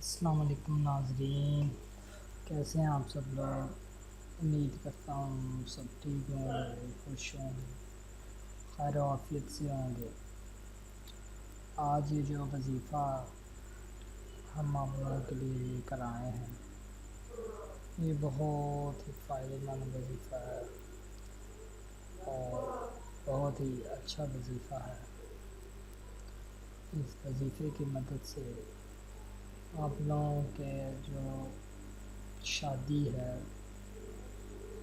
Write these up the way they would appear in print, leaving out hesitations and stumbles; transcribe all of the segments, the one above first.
السلام علیکم ناظرین، کیسے ہیں آپ سب لوگ؟ امید کرتا ہوں سب ٹھیک ہوں گے، خوش ہوں گے، خیر و عافیت سے ہوں گے۔ آج یہ جو وظیفہ ہم آپ لوگوں کے لیے لے کر آئے ہیں، یہ بہت ہی فائدہ مند وظیفہ ہے اور بہت ہی اچھا وظیفہ ہے۔ اس وظیفے کی مدد سے آپ لوگوں کے جو شادی ہے،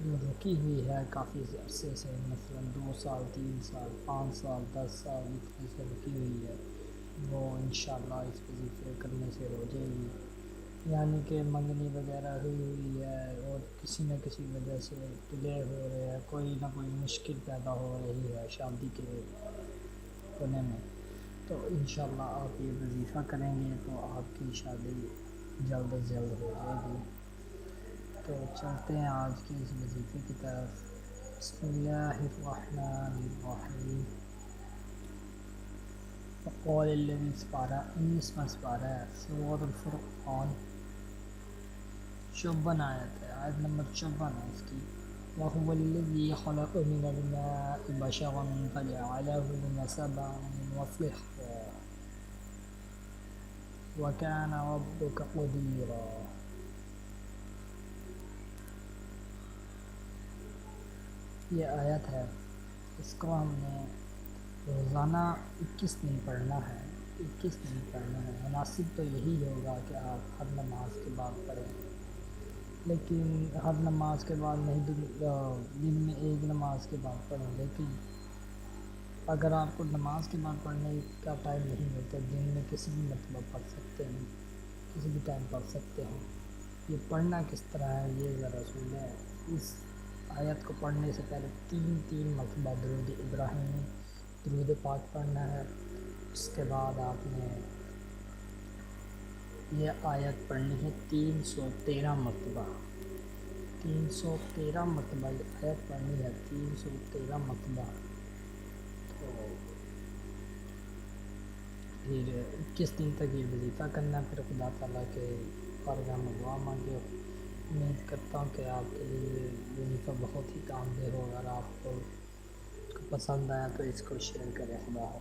جو رکی ہوئی ہے کافی عرصے سے، مثلا 2 سال، 3 سال، 5 سال، 10 سال اتنے سے رکی ہوئی ہے، وہ انشاءاللہ اس وظیفے کرنے سے ہو جائے گی۔ یعنی کہ منگنی وغیرہ ہوئی ہے اور کسی نہ کسی وجہ سے ڈیلے ہو رہے ہیں، کوئی نہ کوئی مشکل پیدا ہو رہی ہے شادی کے ہونے میں، تو انشاءاللہ آپ یہ وظیفہ کریں گے تو آپ کی شادی جلد از جلد ہو جائے گی۔ تو چلتے ہیں آج کے اس وظیفے کی طرف۔ بسم اللہ الرحمن الرحیم۔ وقال الذی، سپارہ 19واں سپارہ ہے، سورۃ الفرقان، 54 آیت ہے، آیت نمبر 54 ہے اس کی۔ وَهُوَ الَّذِي خَلَقَ مِنَ الْمَاءِ بَشَرًا فَجَعَلَهُ نَسَبًا وَصِهْرًا وَكَانَ رَبُّكَ قَدِيرًا۔ یہ آیت ہے، اس کو ہم نے روزانہ 21 دن پڑھنا ہے۔ 21 دن پڑھنا ہے۔ مناسب تو یہی ہوگا کہ آپ ہر نماز کے بعد پڑھیں، لیکن ہر نماز کے بعد نہیں، دن میں ایک نماز کے بعد پڑھیں۔ لیکن اگر آپ کو نماز کے بعد پڑھنے کا ٹائم نہیں ہوتا، دن میں کسی بھی مرتبہ پڑھ سکتے ہیں، کسی بھی ٹائم پڑھ سکتے ہیں۔ یہ پڑھنا کس طرح ہے یہ ذرا سنیں۔ اس آیت کو پڑھنے سے پہلے 3 مرتبہ درود ابراہیمی، درود پاک پڑھنا ہے۔ اس کے بعد آپ نے یہ آیت پڑھنی ہے 313 مرتبہ، 313 مرتبہ یہ آیت پڑھنی ہے، 313 مرتبہ۔ تو پھر 21 دن تک یہ وظیفہ کرنا، پھر خدا تعالیٰ کے بارگاہ میں دعا مانگے۔ امید کرتا ہوں کہ آپ کے لیے یہ وظیفہ بہت ہی کام دہ ہو۔ اگر آپ کو پسند آیا تو اس کو شیئر کریں۔ خدا حافظ۔